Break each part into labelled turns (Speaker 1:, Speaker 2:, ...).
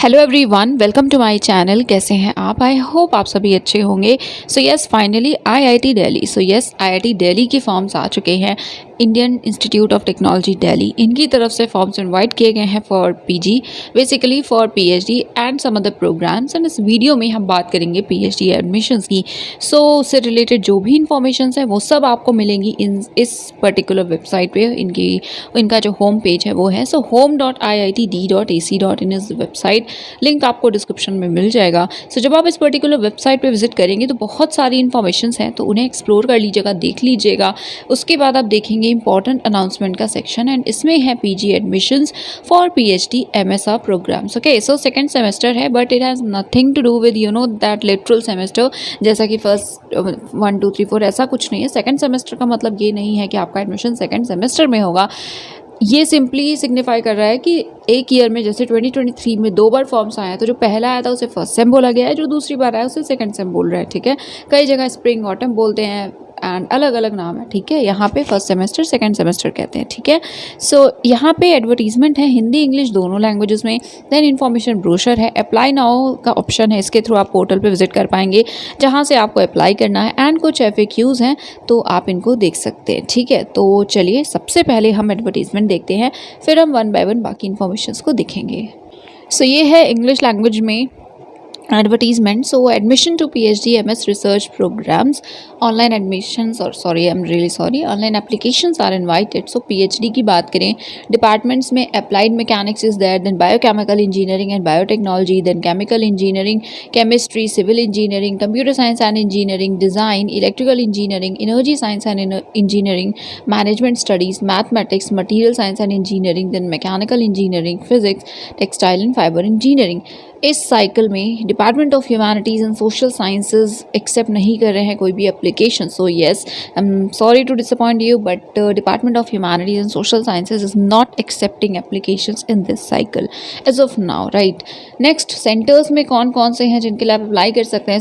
Speaker 1: Hello everyone, welcome to my channel. कैसे हैं आप? आई होप आप सभी अच्छे होंगे। So yes, finally IIT Delhi. IIT Delhi के फॉर्म्स आ चुके हैं। Indian Institute of Technology Delhi, इनकी तरफ से फॉर्म्स इनवाइट किए गए हैं for PG, basically for PhD and some other programs. And इस वीडियो में हम बात करेंगे पीएचडी एडमिशन्स की। उससे रिलेटेड जो भी इंफॉर्मेशन है वो सब आपको मिलेंगी इस पर्टिकुलर वेबसाइट पे। इनका जो होम पेज है वो है home.iitd.ac.in इस वेबसाइट। लिंक आपको डिस्क्रिप्शन में मिल जाएगा। जब आप इस पर्टिकुलर वेबसाइट पे विजिट करेंगे तो बहुत सारी इन्फॉर्मेशंस हैं, तो उन्हें एक्सप्लोर कर लीजिएगा, देख लीजिएगा। उसके बाद आप देखेंगे इंपॉर्टेंट अनाउंसमेंट का सेक्शन, एंड इसमें है PG admissions for PhD MSR programs. Okay, second semester है, but it has nothing to do with that literal semester, जैसा कि फर्स्ट 1 2 3 4 ऐसा कुछ नहीं है। सेकंड सेमेस्टर का मतलब ये नहीं है कि आपका एडमिशन सेकंड सेमेस्टर में होगा। ये सिंपली सिग्निफाई कर रहा है कि एक ईयर में, जैसे 2023 में 2 बार फॉर्म्स आए हैं, तो जो पहला आया था उसे फर्स्ट सेम बोला गया है, जो दूसरी बार आया उसे सेकंड सेम बोल रहे हैं। ठीक है, कई जगह स्प्रिंग ऑटम बोलते हैं एंड अलग अलग नाम है। ठीक है, यहाँ पे फर्स्ट सेमेस्टर सेकंड सेमेस्टर कहते हैं। ठीक है, यहाँ पे एडवर्टीजमेंट है हिंदी इंग्लिश दोनों लैंग्वेजेस में। देन इन्फॉर्मेशन ब्रोशर है, अप्लाई नाउ का ऑप्शन है, इसके थ्रू आप पोर्टल पे विजिट कर पाएंगे जहाँ से आपको अप्लाई करना है, एंड कुछ FAQs हैं तो आप इनको देख सकते हैं। ठीक है, तो चलिए सबसे पहले हम एडवर्टीजमेंट देखते हैं, फिर हम 1 बाय 1 बाकी इन्फॉर्मेशन को देखेंगे। ये है इंग्लिश लैंग्वेज में advertisement. Admission to PhD MS research programs, online admissions, or sorry, I'm really sorry, online applications are invited. PhD की बात करें, departments में applied mechanics is there, then biochemical engineering and biotechnology, then chemical engineering, chemistry, civil engineering, computer science and engineering, design, electrical engineering, energy science and engineering, management studies, mathematics, material science and engineering, then mechanical engineering, physics, textile and fiber engineering. इस cycle में department of humanities and social sciences accept नहीं कर रहे हैं कोई भी application. Yes, I am sorry to disappoint you, but department of humanities and social sciences is not accepting applications in this cycle as of now, right. Next, centres में कौन कौन से हैं जिनके लिए आप अप्लाई कर सकते हैं?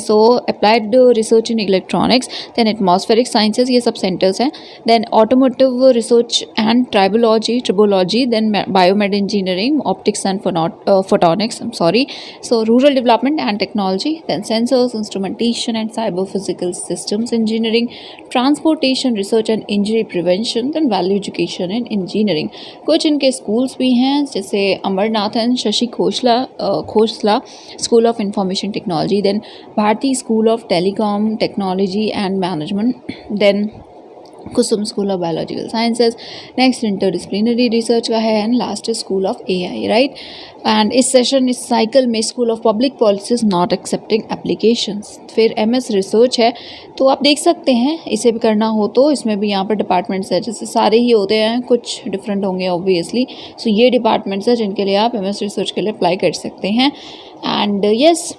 Speaker 1: Applied research in electronics, then atmospheric sciences, ये सब सेंटर्स हैं। Then automotive research and tribology, then biomed engineering, optics and photonics, sorry, rural development and technology, then sensors, instrumentation and cyber physical systems engineering, transportation research and injury prevention, then value education and engineering. कुछ इनके schools भी हैं, जैसे Amarnathan Shashi Khosla school of information technology, then Bharti school of telecom technology and management, then Kusum school of biological sciences. Next, interdisciplinary research का है, and last school of AI, right. And इस cycle में school of public policies not accepting applications. फिर MS research है, तो आप देख सकते हैं इसे भी करना हो तो इसमें भी यहाँ पर डिपार्टमेंट्स है, जैसे सारे ही होते हैं, कुछ डिफरेंट होंगे ऑब्वियसली। ये डिपार्टमेंट्स है जिनके लिए आप MS रिसर्च के लिए अप्लाई कर सकते हैं। एंड यस,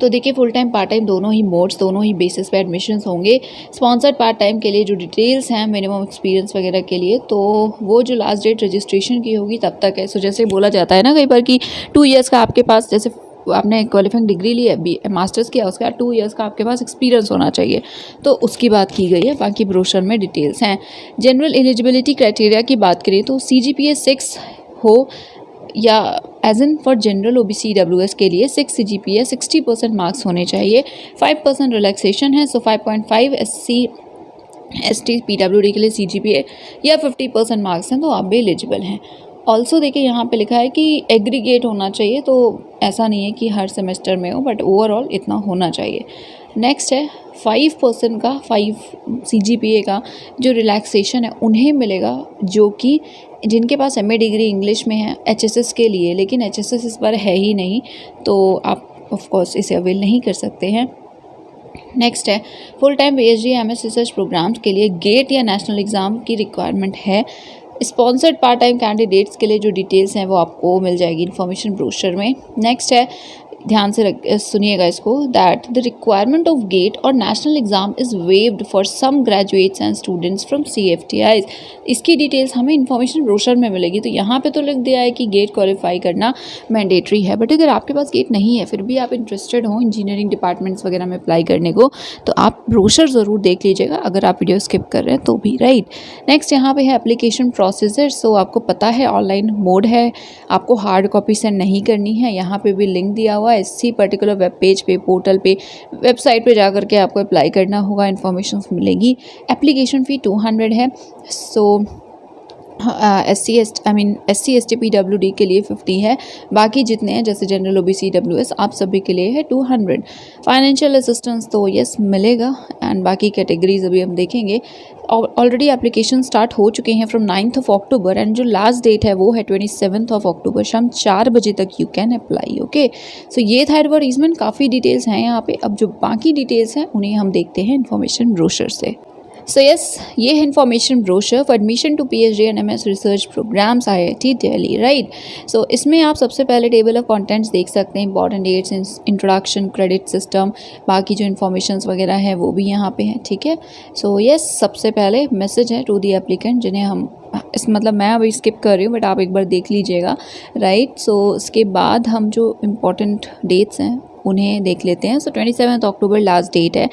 Speaker 1: तो देखिए फुल टाइम पार्ट टाइम दोनों ही मोड्स, दोनों ही बेसिस पे एडमिशन्स होंगे। स्पॉन्सर्ड पार्ट टाइम के लिए जो डिटेल्स हैं मिनिमम एक्सपीरियंस वगैरह के लिए, तो वो जो लास्ट डेट रजिस्ट्रेशन की होगी तब तक है। जैसे बोला जाता है ना कई बार कि 2 ईयर्स का आपके पास, जैसे आपने क्वालिफाइंग डिग्री ली है, मास्टर्स किया, उसके बाद 2 ईयर्स का आपके पास एक्सपीरियंस होना चाहिए, तो उसकी बात की गई है। बाकी ब्रोशर में डिटेल्स हैं। जनरल एलिजिबिलिटी क्राइटेरिया की बात करें तो CGPA 6 हो, या as in for general OBC EWS के लिए 6 CGPA 60% मार्क्स होने चाहिए। 5% रिलैक्सेशन है, 5.5 SC ST PWD के लिए CGPA या 50% मार्क्स हैं तो आप भी एलिजिबल हैं। ऑल्सो देखिए यहाँ पे लिखा है कि एग्रीगेट होना चाहिए, तो ऐसा नहीं है कि हर सेमेस्टर में हो, बट ओवरऑल इतना होना चाहिए। नेक्स्ट है 5% का, 5 CGPA का जो रिलैक्सेशन है उन्हें मिलेगा जो कि जिनके पास MA डिग्री इंग्लिश में है HSS के लिए, लेकिन HSS इस बार है ही नहीं, तो आप ऑफ कोर्स इसे अवेल नहीं कर सकते हैं। नेक्स्ट है full time PhD MS research programs के लिए गेट या नेशनल एग्ज़ाम की रिक्वायरमेंट है। स्पॉन्सर्ड पार्ट टाइम कैंडिडेट्स के लिए जो डिटेल्स हैं वो आपको मिल जाएगी इन्फॉर्मेशन ब्रोशर में। नेक्स्ट है ध्यान से सुनिएगा इसको, that the requirement of GATE और national exam is waived for some graduates and students from CFTIs। इसकी डिटेल्स हमें इन्फॉर्मेशन ब्रोशर में मिलेगी। तो यहाँ पे तो लिख दिया है कि गेट क्वालिफाई करना मैंडेटरी है, बट अगर आपके पास गेट नहीं है फिर भी आप इंटरेस्टेड हो इंजीनियरिंग डिपार्टमेंट्स वगैरह में अप्लाई करने को, तो आप ब्रोशर ज़रूर देख लीजिएगा अगर आप वीडियो स्किप कर रहे हैं तो भी, राइट। नेक्स्ट यहाँ पे है एप्लीकेशन प्रोसीजर। सो आपको पता है ऑनलाइन मोड है, आपको हार्ड कॉपी सेंड नहीं करनी है। यहाँ पे भी लिंक दिया हुआ है, इसी पर्टिकुलर वेब पेज पे, पोर्टल पे, वेबसाइट पे जा करके आपको अप्लाई करना होगा, इन्फॉर्मेशन मिलेगी। एप्लीकेशन फ़ी 200 है। सो SC ST PWD के लिए 50 है, बाकी जितने हैं जैसे जनरल OBC WS आप सभी के लिए है 200। फाइनेंशियल असिस्टेंस तो यस मिलेगा, एंड बाकी कैटेगरीज अभी हम देखेंगे। ऑलरेडी एप्लीकेशन स्टार्ट हो चुके हैं फ्रॉम 9 अक्टूबर, एंड जो लास्ट डेट है वो है 27 अक्टूबर शाम 4 बजे तक यू कैन अप्लाई। ओके, सो ये था एडवर्टीजमेंट, काफ़ी डिटेल्स हैं यहाँ पे। अब जो बाकी डिटेल्स हैं उन्हें हम देखते हैं इन्फॉर्मेशन ब्रोशर से। सो यस, ये है information brochure for admission to PhD and MS research programmes IIT Delhi, right. So इसमें आप सबसे पहले टेबल ऑफ कंटेंट्स देख सकते हैं, important dates, introduction, credit system, बाकी जो इन्फॉर्मेशंस वगैरह है वो भी यहाँ पे हैं, ठीक है। सो यस, सबसे पहले मैसेज है टू दी एप्लीकेंट, जिन्हें हम मतलब मैं अभी स्किप कर रही हूँ बट आप एक बार देख लीजिएगा, राइट। सो उसके बाद हम जो इम्पोर्टेंट डेट्स हैं उन्हें देख लेते हैं। सो 27 अक्टूबर लास्ट डेट है।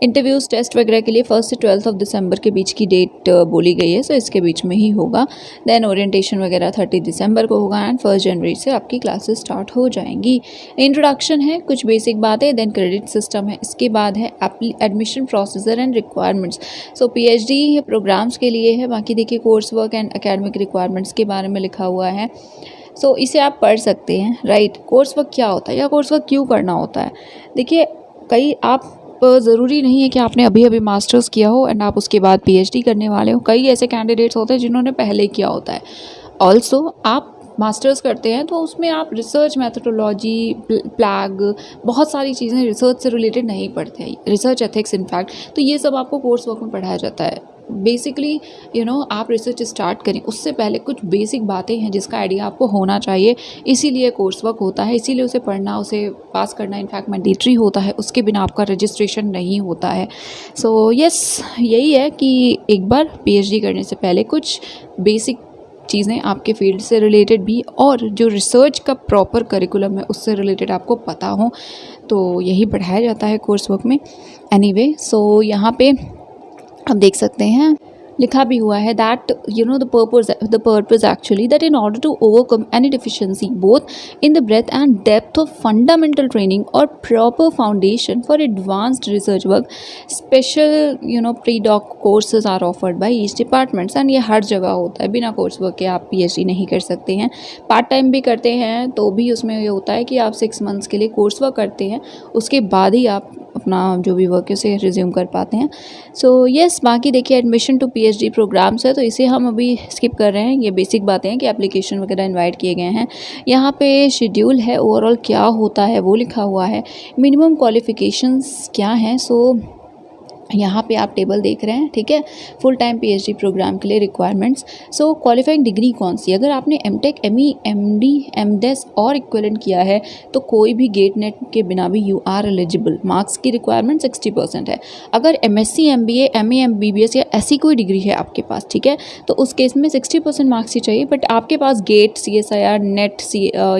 Speaker 1: इंटरव्यूज़ टेस्ट वगैरह के लिए 1 से 12 दिसंबर के बीच की डेट बोली गई है, सो इसके बीच में ही होगा। देन ओरिएंटेशन वगैरह 30 दिसंबर को होगा, एंड 1 जनवरी से आपकी क्लासेस स्टार्ट हो जाएंगी। इंट्रोडक्शन है, कुछ बेसिक बातें, देन क्रेडिट सिस्टम है, इसके बाद है admission procedure and requirements. So PhD programs के लिए है, बाकी देखिए course work and academic requirements के बारे में लिखा हुआ है। सो इसे आप पढ़ सकते हैं, राइट। कोर्स वर्क क्या होता है या कोर्स वर्क क्यों करना होता है? देखिए, कई आप ज़रूरी नहीं है कि आपने अभी अभी मास्टर्स किया हो एंड आप उसके बाद PhD करने वाले हो। कई ऐसे कैंडिडेट्स होते हैं जिन्होंने पहले किया होता है। ऑल्सो आप मास्टर्स करते हैं तो उसमें आप रिसर्च मैथडोलॉजी, प्लैग, बहुत सारी चीज़ें रिसर्च से रिलेटेड नहीं पढ़ते हैं, रिसर्च एथिक्स इनफैक्ट, तो ये सब आपको कोर्स वर्क में पढ़ाया जाता है। बेसिकली आप रिसर्च स्टार्ट करें उससे पहले कुछ बेसिक बातें हैं जिसका आइडिया आपको होना चाहिए, इसीलिए कोर्स वर्क होता है, इसीलिए उसे पढ़ना, उसे पास करना इनफैक्ट मैंडेटरी होता है, उसके बिना आपका रजिस्ट्रेशन नहीं होता है। सो यस, यही है कि एक बार PhD करने से पहले कुछ बेसिक चीज़ें आपके फील्ड से रिलेटेड भी और जो रिसर्च का प्रॉपर करिकुलम है उससे रिलेटेड आपको पता हो, तो यही पढ़ाया जाता है कोर्स वर्क में। एनीवे, सो यहाँ पे आप देख सकते हैं लिखा भी हुआ है that the purpose actually that in order to overcome any deficiency both in the breadth and depth of fundamental training और proper foundation for advanced research work, special pre doc courses are offered by each departments. And ये हर जगह होता है, बिना course work के आप PhD नहीं कर सकते हैं। पार्ट टाइम भी करते हैं तो भी उसमें ये होता है कि आप 6 मंथ्स के लिए कोर्स वर्क करते हैं, उसके बाद ही आप अपना जो भी वर्क है उसे रिज्यूम कर पाते हैं। सो यस, बाकी देखिए एडमिशन टू PhD प्रोग्राम्स है तो इसे हम अभी स्किप कर रहे हैं। ये बेसिक बातें हैं कि एप्लीकेशन वगैरह इनवाइट किए गए हैं। यहाँ पे शेड्यूल है, ओवरऑल क्या होता है वो लिखा हुआ है, मिनिमम क्वालिफ़िकेशंस क्या हैं। सो यहाँ पे आप टेबल देख रहे हैं, ठीक है। फुल टाइम PhD प्रोग्राम के लिए रिक्वायरमेंट्स। सो क्वालिफाइंग डिग्री कौन सी? अगर आपने MTech, ME, MD, MDes और इक्विवेलेंट किया है तो कोई भी गेट नेट के बिना भी यू आर एलिजिबल। मार्क्स की रिक्वायरमेंट 60% है। अगर MSc, MBA, MA, MBBS या ऐसी कोई डिग्री है आपके पास, ठीक है, तो उस केस में 60% मार्क्स ही चाहिए, बट आपके पास गेट, CSIR, नेट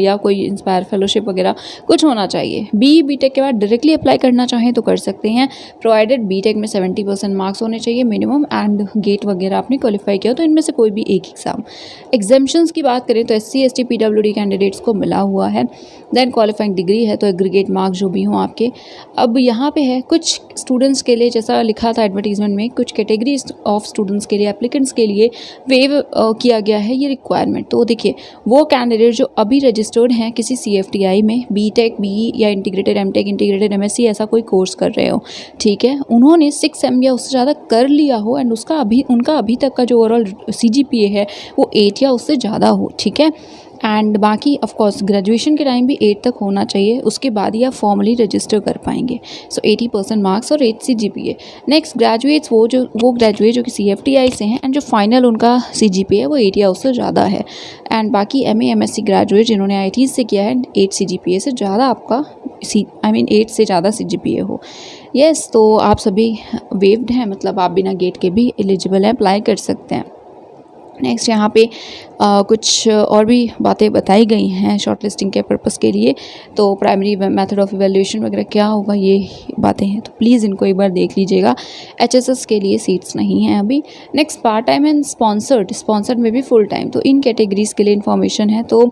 Speaker 1: या कोई इंस्पायर फेलोशिप वगैरह कुछ होना चाहिए। BTech के बाद डायरेक्टली अप्लाई करना चाहें तो कर सकते हैं, प्रोवाइडेड BTech में 70% मार्क्स होने चाहिए मिनिमम, एंड गेट वगैरह आपने क्वालिफाई किया तो इनमें से कोई भी एक एग्ज़ाम। एग्जाम्शंस की बात करें तो SC ST PWD कैंडिडेट्स को मिला हुआ है। देन क्वालिफाइंग डिग्री है तो एग्रीगेट मार्क्स जो भी हों आपके। अब यहाँ पे है कुछ स्टूडेंट्स के लिए, जैसा लिखा था एडवर्टीजमेंट में, कुछ कैटेगरीज ऑफ स्टूडेंट्स के लिए, एप्लीकेंट्स के लिए वेव किया गया है ये रिक्वायरमेंट। तो देखिए, वो कैंडिडेट जो अभी रजिस्टर्ड हैं किसी CFTI में, BTech, BE या इंटीग्रेटेड MTech, इंटीग्रेटेड MSc ऐसा कोई कोर्स कर रहे हो, ठीक है, उन्होंने 6M या उससे ज़्यादा कर लिया हो एंड उनका अभी तक का जो ओवरऑल CGPA है वो 8 या उससे ज़्यादा हो, ठीक है। एंड बाकी ऑफ कोर्स ग्रेजुएशन के टाइम भी 8 तक होना चाहिए, उसके बाद ही आप फॉर्मली रजिस्टर कर पाएंगे। सो 80% मार्क्स और 8 CGPA। नेक्स्ट ग्रेजुएट्स वो ग्रेजुएट जो कि CFTI से हैं एंड जो फाइनल उनका CGPA है वो 80 या उससे ज़्यादा है। एंड बाकी MA MSc ग्रेजुएट जिन्होंने IIT से किया है 8 CGPA से ज़्यादा आपका 8 से ज़्यादा CGPA हो। यस, तो आप सभी वेव्ड हैं, मतलब आप बिना गेट के भी एलिजिबल हैं, अप्लाई कर सकते हैं। नेक्स्ट यहाँ पे कुछ और भी बातें बताई गई हैं शॉर्टलिस्टिंग के पर्पस के लिए। तो प्राइमरी मेथड ऑफ इवैल्यूएशन वगैरह क्या होगा, ये बातें हैं, तो प्लीज़ इनको एक बार देख लीजिएगा। HSS के लिए सीट्स नहीं हैं अभी। Next part time and sponsored में भी फुल टाइम, तो इन कैटेगरीज़ के लिए इन्फॉर्मेशन है। तो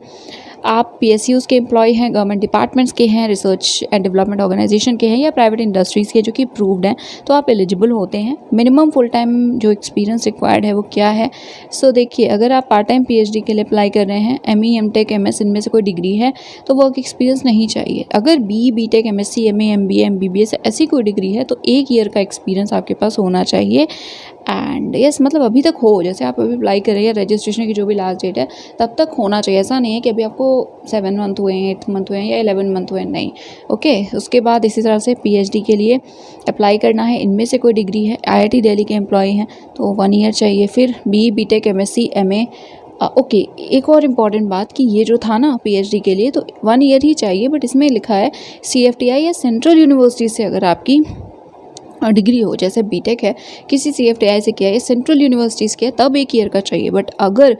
Speaker 1: आप PSUs के एम्प्लॉय हैं, गवर्नमेंट डिपार्टमेंट्स के हैं, रिसर्च एंड डेवलपमेंट ऑर्गेनाइजेशन के हैं या प्राइवेट इंडस्ट्रीज़ के जो कि अप्रूव्ड हैं, तो आप एलिजिबल होते हैं। मिनिमम फुल टाइम जो एक्सपीरियंस रिक्वायर्ड है वो क्या है। सो देखिए, अगर आप पार्ट टाइम PhD के लिए अप्लाई कर रहे हैं, ME MTech MS इनमें से कोई डिग्री है तो वर्क एक्सपीरियंस नहीं चाहिए। अगर BE BTech MSc MA MBA MBBS ऐसी कोई डिग्री है तो 1 ईयर का एक्सपीरियंस आपके पास होना चाहिए। एंड यस, मतलब अभी तक हो, जैसे आप अभी अप्लाई कर रहे हैं, रजिस्ट्रेशन की जो भी लास्ट डेट है तब तक होना चाहिए। ऐसा नहीं है कि अभी आपको 7 मंथ हुए हैं, 8 मंथ हुए हैं या 11 मंथ हुए हैं, नहीं। ओके, उसके बाद इसी तरह से PhD के लिए अप्लाई करना है, इनमें से कोई डिग्री है, IIT दिल्ली के एम्प्लॉय हैं तो 1 ईयर चाहिए। फिर BE BTech MSc MA okay, एक और इम्पॉर्टेंट बात कि ये जो था ना PhD के लिए तो 1 ईयर ही चाहिए, बट इसमें लिखा है CFTI या सेंट्रल यूनिवर्सिटी से अगर आपकी डिग्री हो, जैसे BTech है किसी CFTI से किया है, सेंट्रल यूनिवर्सिटीज़ किया, तब 1 ईयर का चाहिए। बट अगर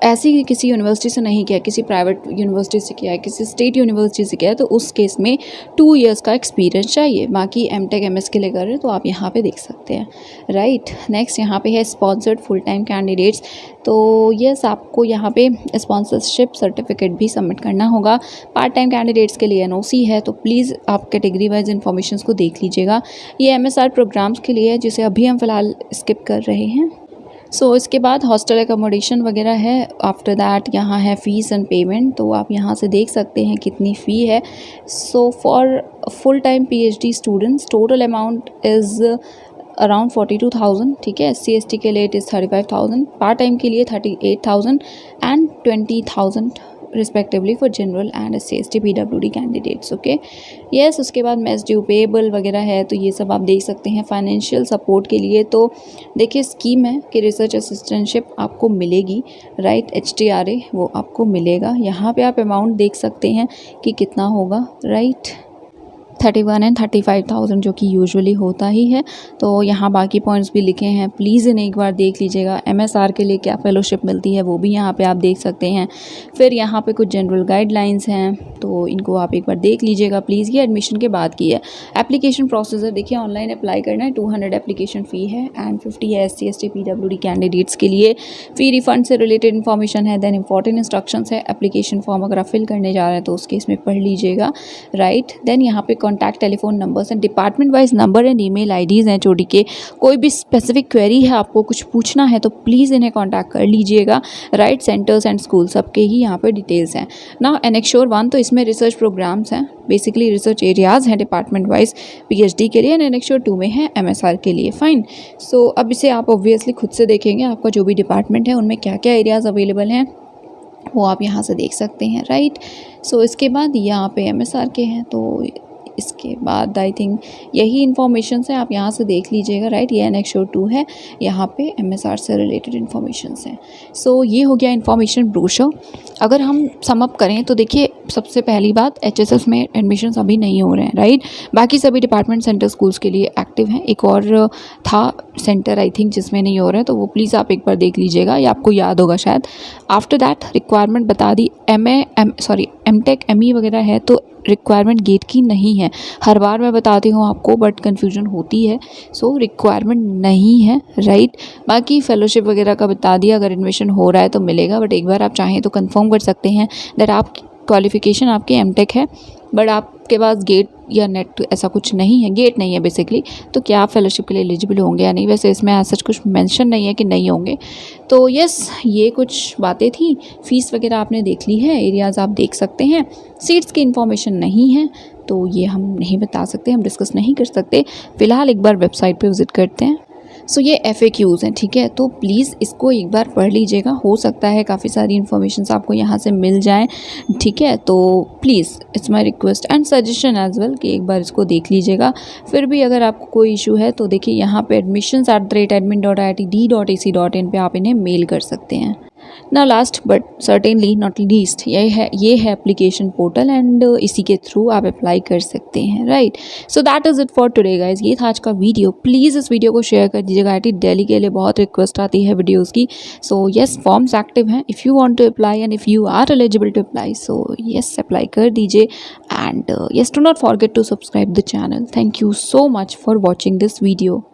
Speaker 1: ऐसी किसी यूनिवर्सिटी से नहीं किया, किसी प्राइवेट यूनिवर्सिटी से किया है, किसी स्टेट यूनिवर्सिटी से किया है, तो उस केस में 2 इयर्स का एक्सपीरियंस चाहिए। बाकी MTech MS के लिए कर रहे हैं तो आप यहाँ पे देख सकते हैं, राइट। नेक्स्ट यहाँ पे है स्पॉन्सर्ड फुल टाइम कैंडिडेट्स। तो यस, आपको यहाँ पे स्पॉन्सरशिप सर्टिफिकेट भी सबमिट करना होगा। पार्ट टाइम कैंडिडेट्स के लिए NOC है, तो प्लीज़ आप कैटेगरी वाइज इन्फॉर्मेशन को देख लीजिएगा। ये MSR प्रोग्राम्स के लिए है जिसे अभी हम फ़िलहाल स्किप कर रहे हैं। सो इसके बाद हॉस्टल एकोमोडेशन वगैरह है। आफ्टर दैट यहाँ है फ़ीस एंड पेमेंट, तो आप यहाँ से देख सकते हैं कितनी फ़ी है। So for full time PhD students total amount is around 42,000, ठीक है। SC ST के लिए इट इज़ 35,000, पार्ट टाइम के लिए 38,000 and 20,000 respectively for general and SC ST PWD candidates. Okay, yes. उसके बाद मेस ड्यू पेएबल वगैरह है, तो ये सब आप देख सकते हैं। फाइनेंशियल सपोर्ट के लिए तो देखिए स्कीम है कि रिसर्च असिस्टेंटशिप आपको मिलेगी, राइट। HTRA वो आपको मिलेगा। यहाँ पे आप अमाउंट देख सकते हैं कि कितना होगा, राइट। 31 एंड 35,000 जो कि यूजुअली होता ही है। तो यहाँ बाकी पॉइंट्स भी लिखे हैं, प्लीज़ इन्हें एक बार देख लीजिएगा। MSR के लिए क्या फेलोशिप मिलती है वो भी यहाँ पे आप देख सकते हैं। फिर यहाँ पे कुछ जनरल गाइडलाइंस हैं, तो इनको आप एक बार देख लीजिएगा प्लीज़। ये एडमिशन के बाद की है। एप्लीकेशन प्रोसीजर देखिए, ऑनलाइन अप्लाई करना है, 200 एप्लीकेशन फ़ी है एंड 50 है SC ST PWD कैंडिडेट्स के लिए। फ़ी रिफंड से रिलेटेड इन्फॉर्मेशन है। देन इंपॉर्टेंट इंस्ट्रक्शंस है। एप्लीकेशन फॉर्म अगर आप फिल करने जा रहे हैं तो उसके इसमें पढ़ लीजिएगा, राइट। देन यहाँ पे contact telephone numbers and department wise number and email IDs हैं HOD के। कोई भी स्पेसिफिक क्वेरी है, आपको कुछ पूछना है तो प्लीज़ इन्हें कॉन्टैक्ट कर लीजिएगा, राइट। सेंटर्स एंड स्कूल सबके ही यहाँ पे डिटेल्स हैं ना। एनेक्श्योर 1 तो इसमें रिसर्च प्रोग्राम्स हैं, बेसिकली रिसर्च एरियाज़ हैं डिपार्टमेंट वाइज PhD के लिए, एंड एनेक्श्योर 2 में है MSR के लिए, फाइन। सो अब इसे आप ऑब्वियसली खुद से देखेंगे, आपका जो भी डिपार्टमेंट है उनमें क्या क्या एरियाज़ अवेलेबल हैं वो आप यहाँ से देख सकते हैं, राइट। सो इसके बाद यहाँ पे MSR के हैं, तो इसके बाद आई थिंक यही इन्फॉर्मेशन है, आप यहाँ से देख लीजिएगा, राइट। ये एनेक्श्योर 2 है, यहाँ पे MSR से रिलेटेड इन्फॉर्मेशन हैं। सो ये हो गया इन्फॉर्मेशन ब्रोशर। अगर हम सम अप करें तो देखिए, सबसे पहली बात HSS में एडमिशन्स अभी नहीं हो रहे हैं, राइट। बाकी सभी डिपार्टमेंट सेंटर स्कूल्स के लिए एक्टिव हैं। एक और था सेंटर आई थिंक जिसमें नहीं हो रहा है, तो वो प्लीज़ आप एक बार देख लीजिएगा, या आपको याद होगा शायद। आफ्टर दैट रिक्वायरमेंट बता दी, MTech ME वगैरह है तो रिक्वायरमेंट गेट की नहीं है। हर बार मैं बताती हूँ आपको, बट कन्फ्यूजन होती है। सो रिक्वायरमेंट नहीं है, राइट। बाकी फेलोशिप वगैरह का बता दिया, अगर एडमिशन हो रहा है तो मिलेगा, बट एक बार आप चाहें तो कंफर्म कर सकते हैं दैट आप क्वालिफिकेशन आपकी MTech है, बट आपके पास गेट या नेट ऐसा कुछ नहीं है, गेट नहीं है बेसिकली, तो क्या आप फेलोशिप के लिए एलिजिबल होंगे या नहीं। वैसे इसमें ऐसा कुछ मेंशन नहीं है कि नहीं होंगे। तो यस, ये कुछ बातें थी। फ़ीस वगैरह आपने देख ली है, एरियाज़ आप देख सकते हैं। सीट्स की इन्फॉर्मेशन नहीं है तो ये हम नहीं बता सकते, हम डिस्कस नहीं कर सकते। फ़िलहाल एक बार वेबसाइट पे विज़िट करते हैं। सो ये FAQs हैं, ठीक है। तो प्लीज़ इसको एक बार पढ़ लीजिएगा, हो सकता है काफ़ी सारी इन्फॉर्मेशंस आपको यहाँ से मिल जाएं, ठीक है। तो please it's my request and suggestion as well कि एक बार इसको देख लीजिएगा। फिर भी अगर आपको कोई इशू है तो देखिए यहाँ पे admissions@admin.iitd.ac.in पे आप इन्हें मेल कर सकते हैं। ना last but certainly not least ये है एप्लीकेशन पोर्टल एंड इसी के थ्रू आप अप्लाई कर सकते हैं, right. So that is it for today guys. ये था आज का वीडियो। प्लीज़ इस वीडियो को शेयर कर दीजिएगा। IIT दिल्ली के लिए बहुत रिक्वेस्ट आती है वीडियोज़ की। सो येस, फॉर्म्स एक्टिव हैं। If you want to apply and if you are eligible to apply, so yes apply कर दीजिए and yes, do not forget to subscribe the channel. Thank you so much for watching this video.